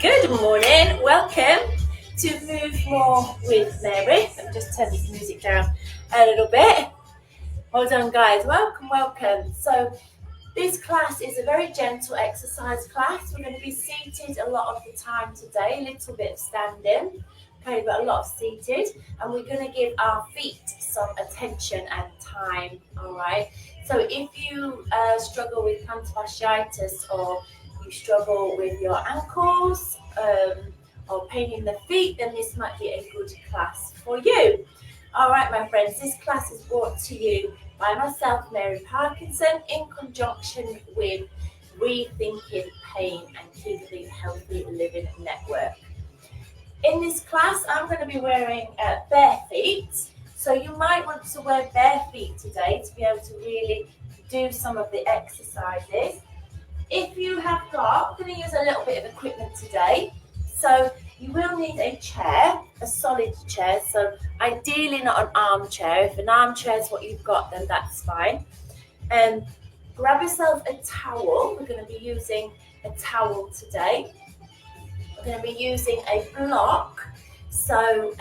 Good morning, welcome to Move More with Mary. Let me just turn this music down a little bit. Hold on guys, welcome. So this class is a very gentle exercise class. We're going to be seated a lot of the time today, a little bit of standing, okay, but a lot of seated, and we're going to give our feet some attention and time, all right? So if you struggle with plantar fasciitis or you struggle with your ankles or pain in the feet, then this might be a good class for you. All right, my friends, this class is brought to you by myself, Mary Parkinson, in conjunction with Rethinking Pain and Keeping Healthy Living Network. In this class, I'm going to be wearing bare feet. So you might want to wear bare feet today to be able to really do some of the exercises. If you have got, I'm going to use a little bit of equipment today. So you will need a chair, a solid chair. So ideally not an armchair. If an armchair is what you've got, then that's fine. And grab yourself a towel. We're going to be using a towel today. We're going to be using a block. So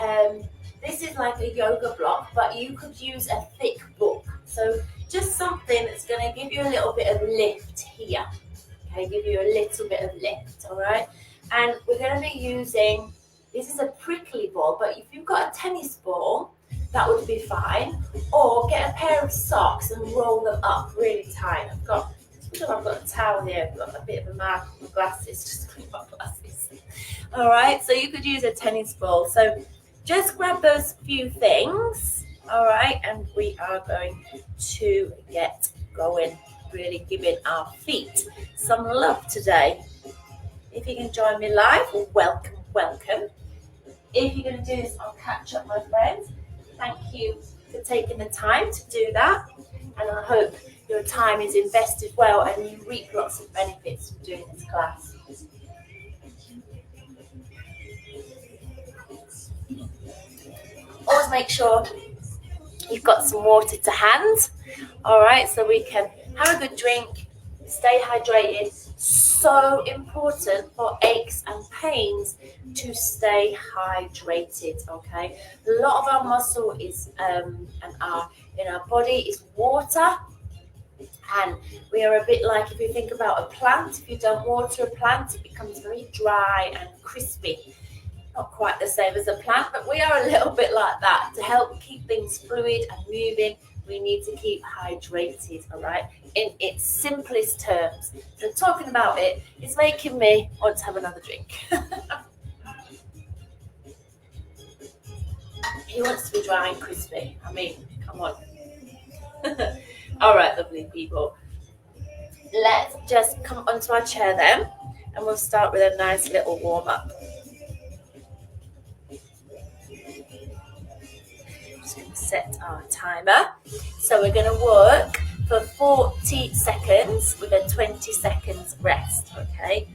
this is like a yoga block, but you could use a thick book. So just something that's going to give you a little bit of lift here. Okay, give you a little bit of lift, all right? And we're going to be using, this is a prickly ball, but if you've got a tennis ball, that would be fine. Or get a pair of socks and roll them up really tight. I've got a towel here, I've got a bit of a mark on my glasses, just clean my glasses. All right, so you could use a tennis ball. So just grab those few things, all right, and we are going to get going, really giving our feet some love today. If you can join me live, welcome. If you're going to do this on catch up, my friends, thank you for taking the time to do that. And I hope your time is invested well and you reap lots of benefits from doing this class. Always make sure you've got some water to hand. All right, so we can have a good drink, stay hydrated. So important for aches and pains to stay hydrated, okay? A lot of our muscle is in our body is water, and we are a bit like, if you think about a plant, if you don't water a plant, it becomes very dry and crispy. Not quite the same as a plant, but we are a little bit like that. To help keep things fluid and moving, we need to keep hydrated, all right, in its simplest terms. So talking about it is making me want to have another drink. He wants to be dry and crispy. I mean, come on. All right, lovely people. Let's just come onto our chair then, and we'll start with a nice little warm-up. Set our timer. So we're going to work for 40 seconds with a 20 seconds rest, okay?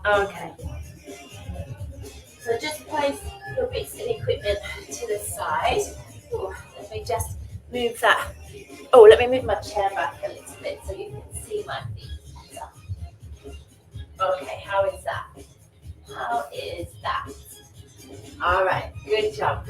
Okay. So just place your bits of equipment to the side. Ooh, let me just move that. Oh, let me move my chair back a little bit so you can see my feet better. Okay, how is that? How is that? All right, good job.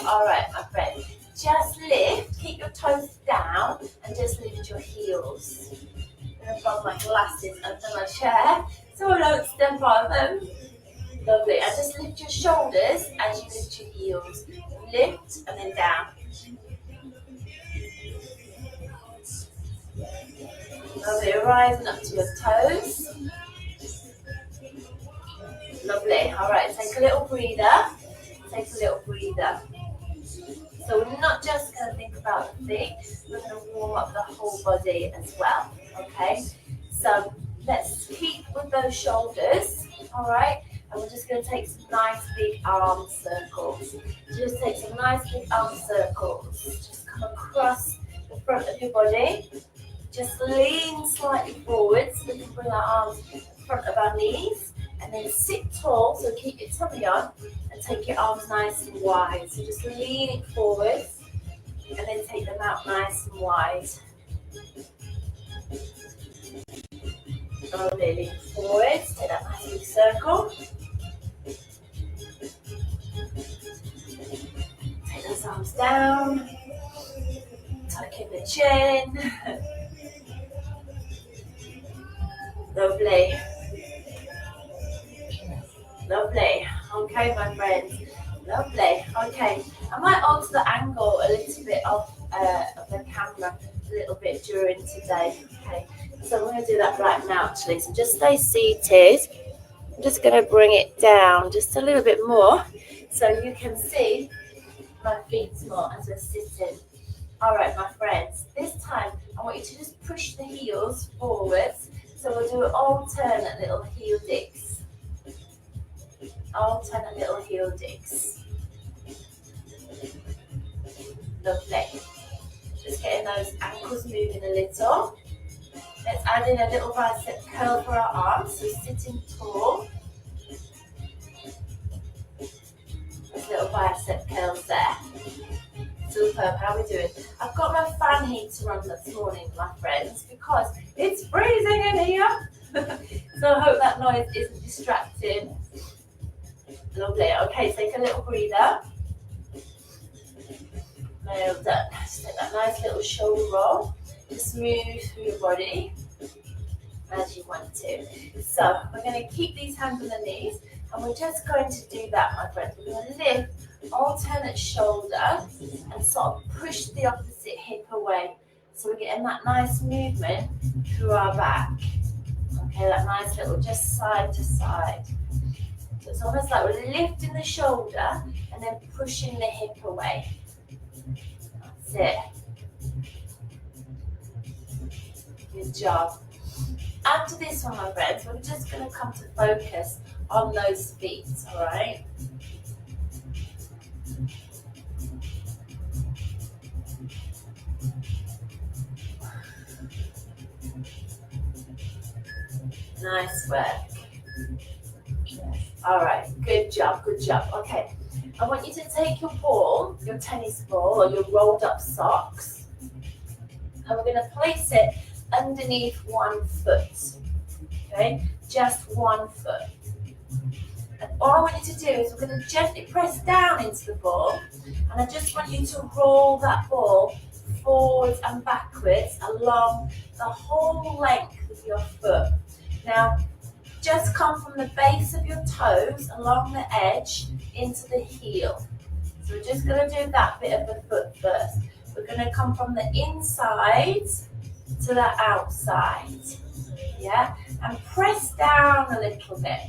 All right, my friend, just lift, keep your toes down and just lift your heels. I'm going to put my glasses under my chair so I don't step on them. Lovely, and just lift your shoulders as you lift your heels. Lift and then down. Lovely, rising up to your toes. Lovely. All right, take a little breather. So we're not just going to think about the feet, we're going to warm up the whole body as well, okay? So let's keep with those shoulders, all right? And we're just going to take some nice big arm circles. Just take some nice big arm circles. Just come across the front of your body. Just lean slightly forward so we can bring our arms in front of our knees. And then sit tall, so keep your tummy on and take your arms nice and wide. So just lean it forward and then take them out nice and wide. Slowly lean forwards, take that nice big circle. Take those arms down, tuck in the chin. Lovely. Lovely. Okay, my friends. Lovely. Okay. I might alter the angle a little bit of the camera a little bit during today. Okay. So I'm going to do that right now actually. So just stay seated. I'm just going to bring it down just a little bit more so you can see my feet more as we're sitting. All right, my friends. This time I want you to just push the heels forwards. So we'll do alternate little heel digs. Alternate little heel digs. Lovely. Just getting those ankles moving a little. Let's add in a little bicep curl for our arms. So sitting tall. Those little bicep curls there. Superb. How are we doing? I've got my fan heater on this morning, my friends, because it's freezing in here. So I hope that noise isn't distracting. Lovely. Okay, take a little breather. Well done. Just take that nice little shoulder roll. Just move through your body as you want to. So we're going to keep these hands on the knees, and we're just going to do that, my friends. We're going to lift alternate shoulder and sort of push the opposite hip away. So we're getting that nice movement through our back. Okay, that nice little just side to side. So it's almost like we're lifting the shoulder and then pushing the hip away. That's it. Good job. After this one, my friends, we're just going to come to focus on those feet, all right? Nice work. All right, good job, good job. Okay, I want you to take your ball, your tennis ball or your rolled up socks, and we're going to place it underneath one foot, okay? Just one foot. And all I want you to do is we're going to gently press down into the ball, and I just want you to roll that ball forwards and backwards along the whole length of your foot. Now, just come from the base of your toes along the edge into the heel. So we're just going to do that bit of the foot first. We're going to come from the inside to the outside, yeah? And press down a little bit.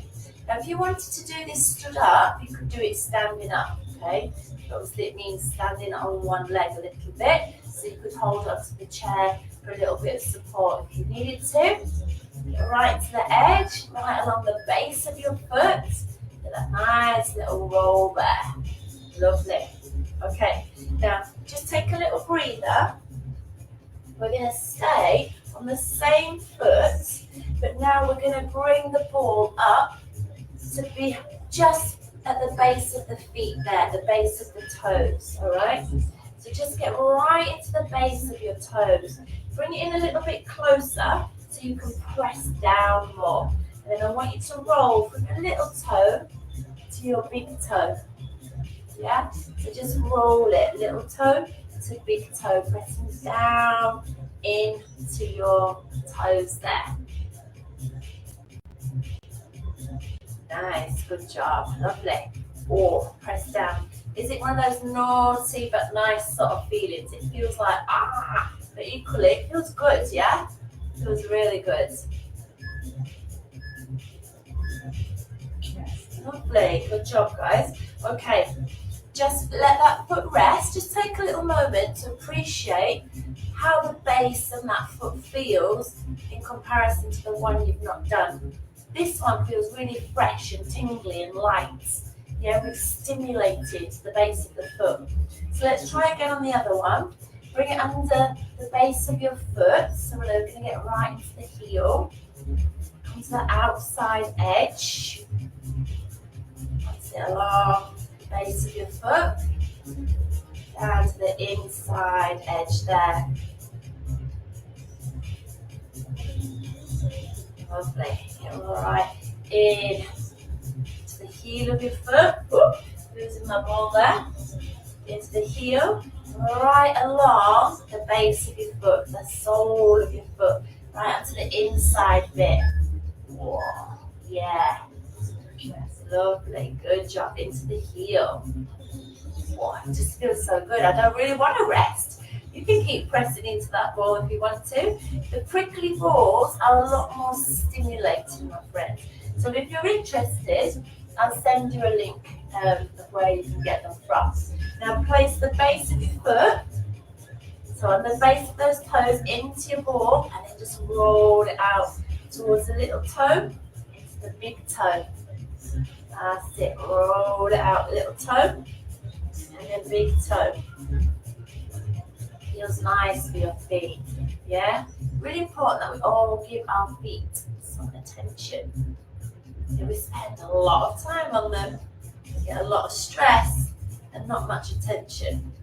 Now, if you wanted to do this stood up, you could do it standing up, okay? Obviously, it means standing on one leg a little bit, so you could hold onto the chair for a little bit of support if you needed to. Right to the edge, right along the base of your foot. Get that nice little roll there. Lovely. Okay, now just take a little breather. We're going to stay on the same foot, but now we're going to bring the ball up to be just at the base of the feet there, the base of the toes, all right? So just get right into the base of your toes. Bring it in a little bit closer so you can press down more. And then I want you to roll from your little toe to your big toe. Yeah? So just roll it, little toe to big toe, pressing down into your toes there. Nice, good job, lovely. Or press down. Is it one of those naughty but nice sort of feelings? It feels like, but equally it feels good, yeah? It feels really good. Lovely, good job, guys. Okay, just let that foot rest. Just take a little moment to appreciate how the base and that foot feels in comparison to the one you've not done. This one feels really fresh and tingly and light. Yeah, we've stimulated the base of the foot. So let's try again on the other one. Bring it under the base of your foot. So we're going to get right into the heel. Come to the outside edge. That's it, along the base of your foot. Down to the inside edge there. Lovely. Right in to the heel of your foot. Ooh, losing my ball there. Into the heel, right along the base of your foot, the sole of your foot, right onto the inside bit. Whoa. Yeah. That's lovely. Good job. Into the heel. Whoa, it just feels so good. I don't really want to rest. You can keep pressing into that ball if you want to. The prickly balls are a lot more stimulating, my friends. So if you're interested, I'll send you a link of where you can get them from. Now place the base of your foot, so on the base of those toes, into your ball, and then just roll it out towards the little toe, into the big toe. That's it, roll it out, little toe, and then big toe. Feels nice for your feet, yeah? Really important that we all give our feet some attention. We spend a lot of time on them, we get a lot of stress and not much attention.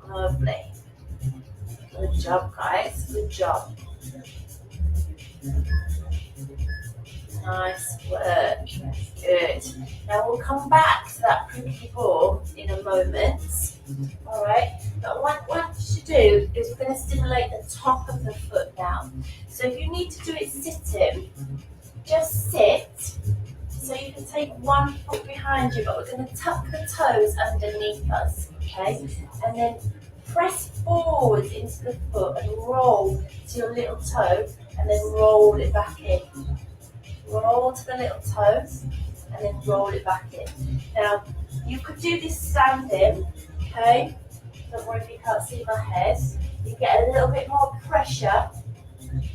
Lovely. Good job, guys, good job. Nice work, good. Now we'll come back to that prickly ball in a moment. All right, but what you should do is we're going to stimulate the top of the foot down. So if you need to do it sitting, just sit. So you can take one foot behind you, but we're going to tuck the toes underneath us, okay? And then press forward into the foot and roll to your little toe, and then roll it back in. Roll to the little toes, and then roll it back in. Now, you could do this standing, okay? Don't worry if you can't see my head. You get a little bit more pressure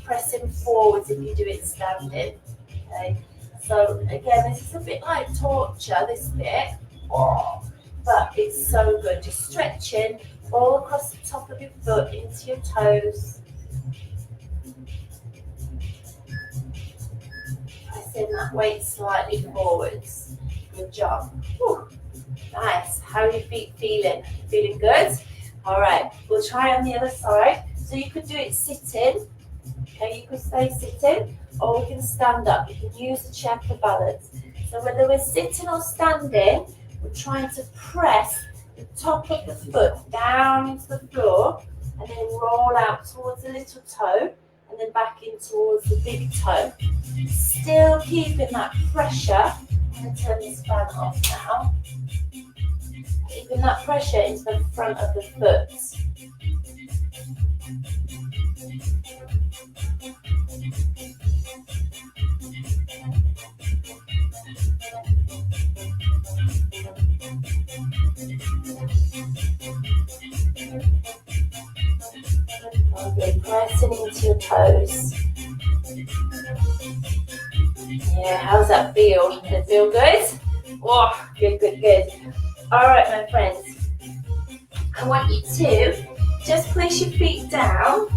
pressing forwards if you do it standing, okay? So again, this is a bit like torture, this bit, but it's so good. Just stretching all across the top of your foot into your toes. Pressing that weight slightly forwards. Good job. Whew. Nice. How are your feet feeling? Feeling good? All right, we'll try on the other side. So you could do it sitting. Okay, you could stay sitting, or we can stand up. You can use the chair for balance. So whether we're sitting or standing, we're trying to press the top of the foot down into the floor, and then roll out towards the little toe, and then back in towards the big toe. Still keeping that pressure. I'm going to turn this fan off now. Keeping that pressure into the front of the foot. Okay, pressing into your toes. Yeah, how's that feel? Does it feel good? Oh, good, good, good. All right, my friends. I want you to just place your feet down,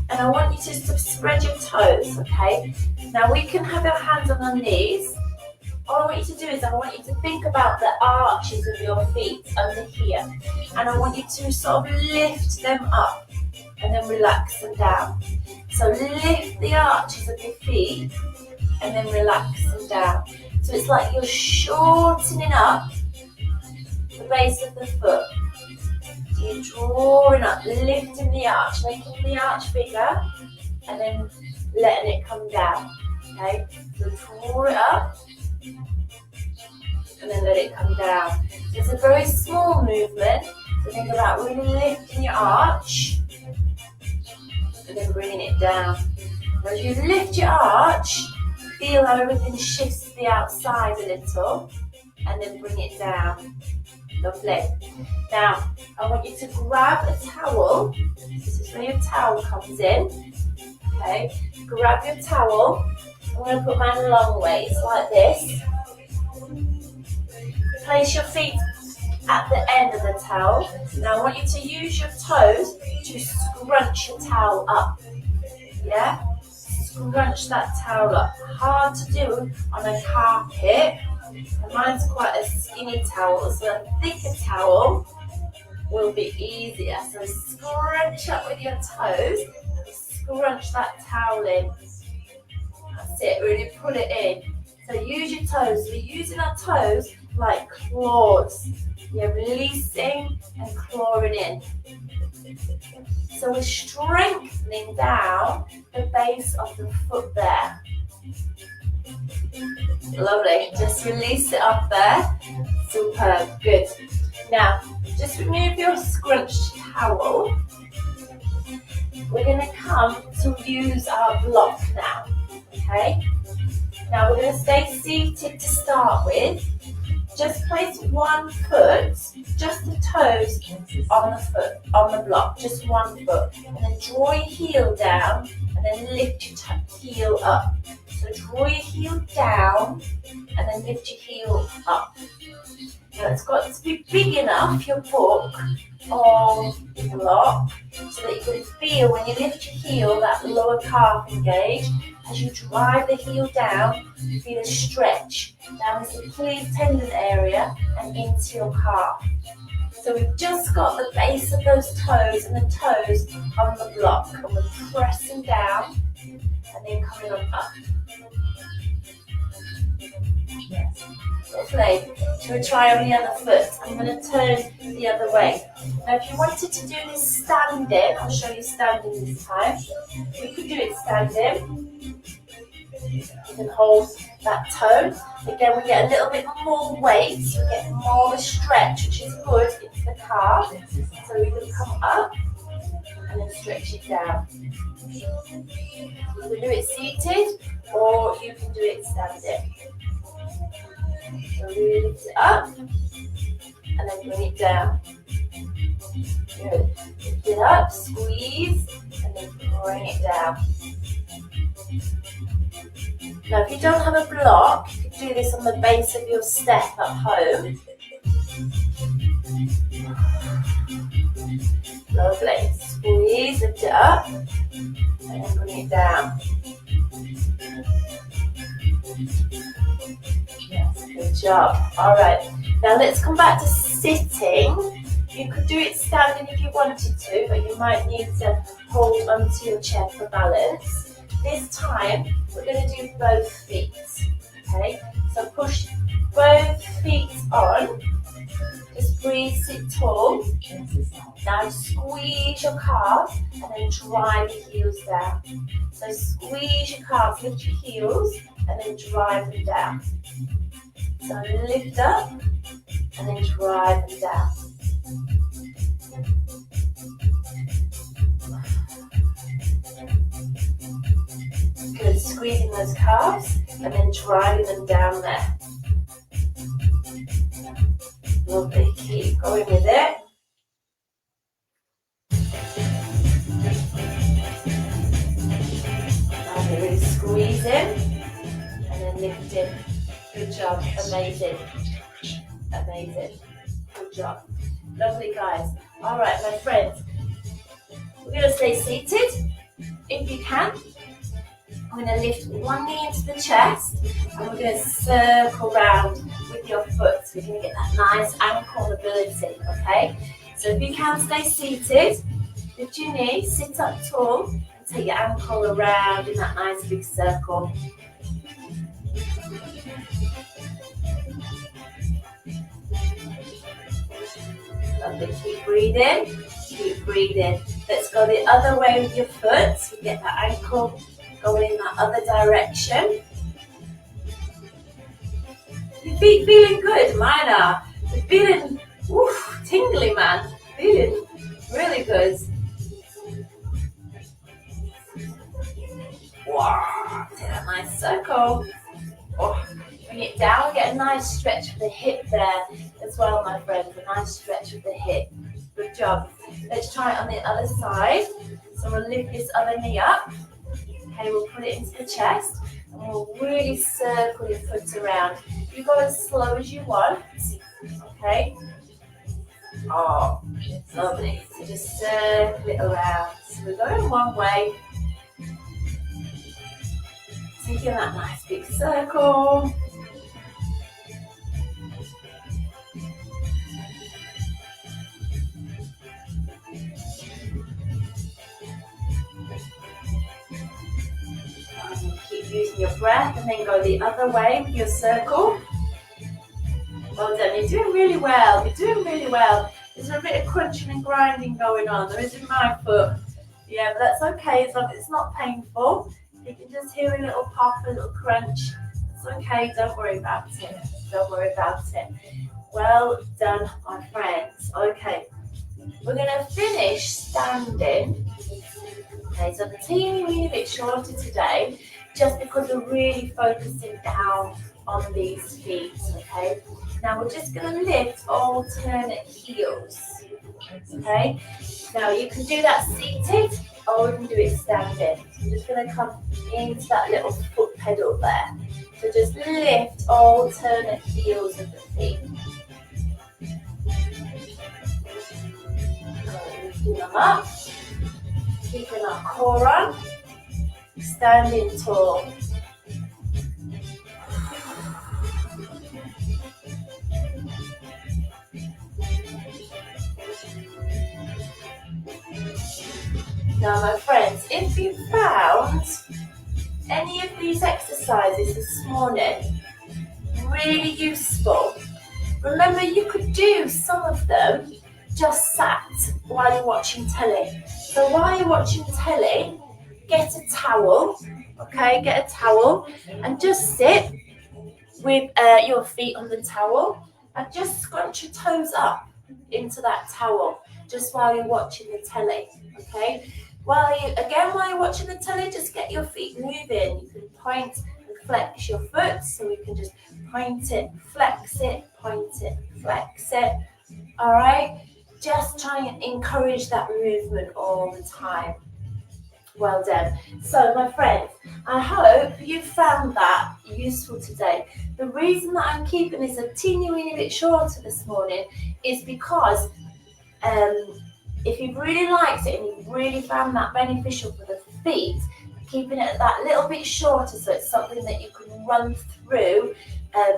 and I want you just to spread your toes, okay? Now we can have our hands on our knees. All I want you to do is I want you to think about the arches of your feet under here, and I want you to sort of lift them up and then relax them down. So lift the arches of your feet and then relax them down. So it's like you're shortening up the base of the foot. So you're drawing up, lifting the arch, making the arch bigger, and then letting it come down. Okay, so draw it up and then let it come down. So it's a very small movement. So think about really lifting your arch and then bringing it down. Now as you lift your arch, feel how everything shifts to the outside a little, and then bring it down. Lovely. Now, I want you to grab a towel. This is where your towel comes in. Okay, grab your towel. I'm going to put mine long ways like this. Place your feet at the end of the towel. Now, I want you to use your toes to scrunch your towel up. Yeah? Scrunch that towel up. Hard to do on a carpet. And mine's quite a skinny towel, so a thicker towel will be easier. So scrunch up with your toes and scrunch that towel in. That's it, really pull it in. So use your toes. We're using our toes like claws. You're releasing and clawing in. So we're strengthening down the base of the foot there. Lovely. Just release it up there. Superb. Good. Now, just remove your scrunched towel. We're going to come to use our block now. Okay? Now we're going to stay seated to start with. Just place one foot, just the toes on the foot, on the block, just one foot. And then draw your heel down and then lift your heel up. So draw your heel down and then lift your heel up. Now it's got to be big enough, your book, on the block, so that you can feel when you lift your heel, that lower calf engage. As you drive the heel down, you feel a stretch down this Achilles tendon area and into your calf. So we've just got the base of those toes and the toes on the block, and we're pressing down and then coming on up. Yes. Lovely. Shall we try on the other foot? I'm going to turn the other way. Now if you wanted to do this standing, I'll show you standing this time. We could do it standing. You can hold that toe. Again, we get a little bit more weight, we get more of a stretch, which is good into the calf. So we can come up and then stretch it down. You can do it seated or you can do it standing. So we lift it up and then bring it down. Good. Lift it up, squeeze, and then bring it down. Now, if you don't have a block, you can do this on the base of your step at home. Lovely. Squeeze, lift it up, and then bring it down. Yes, good job. All right. Now let's come back to sitting. You could do it standing if you wanted to, but you might need to hold onto your chair for balance. This time, we're going to do both feet, okay? So push both feet on, just breathe, sit tall. Now squeeze your calves and then drive your heels down. So squeeze your calves, lift your heels and then drive them down. So lift up and then drive them down. Good, squeezing those calves and then driving them down there. Lovely, keep going with it. And really squeezing and then lifting. Good job, amazing. Amazing, good job. Lovely guys. All right, my friends, we're going to stay seated if you can. I'm going to lift one knee into the chest and we're going to circle round with your foot. So you're going to get that nice ankle mobility, okay? So if you can stay seated, lift your knee, sit up tall and take your ankle around in that nice big circle. Lovely, keep breathing, keep breathing. Let's go the other way with your foot. So get that ankle going in that other direction. Your feet feeling good, mine are. They're feeling tingly, man. Feeling really good. Wow, take that nice circle. Oh, bring it down, get a nice stretch of the hip there as well, my friends. A nice stretch of the hip. Good job. Let's try it on the other side. So we'll lift this other knee up. Okay, we'll put it into the chest and we'll really circle your foot around. You go as slow as you want, okay? Oh, lovely. So just circle it around. So we're going one way. Taking that nice big circle. using your breath, and then go the other way with your circle. Well done, you're doing really well, you're doing really well. There's a bit of crunching and grinding going on, there is in my foot. Yeah, but that's okay, as long as it's not painful. You can just hear a little pop, a little crunch. It's okay, don't worry about it. Don't worry about it. Well done, my friends. Okay, we're going to finish standing. Okay, so the teeny weeny bit shorter today, just because we're really focusing down on these feet, okay? Now we're just going to lift alternate heels, okay? Now you can do that seated, or we can do it standing. So I'm just going to come into that little foot pedal there. So just lift alternate heels of the feet. Lifting them up, keeping our core on, standing tall. Now my friends, if you found any of these exercises this morning really useful, remember you could do some of them just sat while you're watching telly. So while you're watching telly, get a towel, okay, get a towel and just sit with your feet on the towel and just scrunch your toes up into that towel just while you're watching the telly, okay? While you're watching the telly, just get your feet moving. You can point and flex your foot, so we can just point it, flex it, flex it, all right? Just try and encourage that movement all the time. Well done. So my friends, I hope you found that useful today. The reason that I'm keeping this a teeny weeny bit shorter this morning is because if you've really liked it and you've really found that beneficial for the feet, keeping it that little bit shorter so it's something that you can run through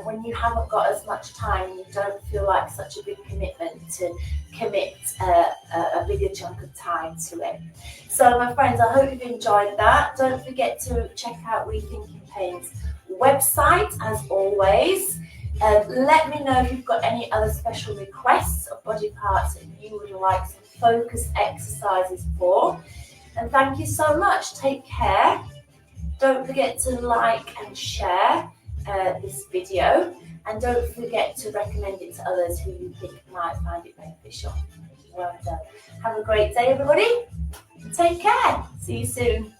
when you haven't got as much time and you don't feel like such a big commitment to commit a bigger chunk of time to it. So my friends, I hope you've enjoyed that. Don't forget to check out Rethinking Pain's website as always. Let me know if you've got any other special requests of body parts that you would like some focused exercises for. And thank you so much. Take care. Don't forget to like and share this video, and don't forget to recommend it to others who you think might find it beneficial. Well done. Have a great day, everybody. Take care. See you soon.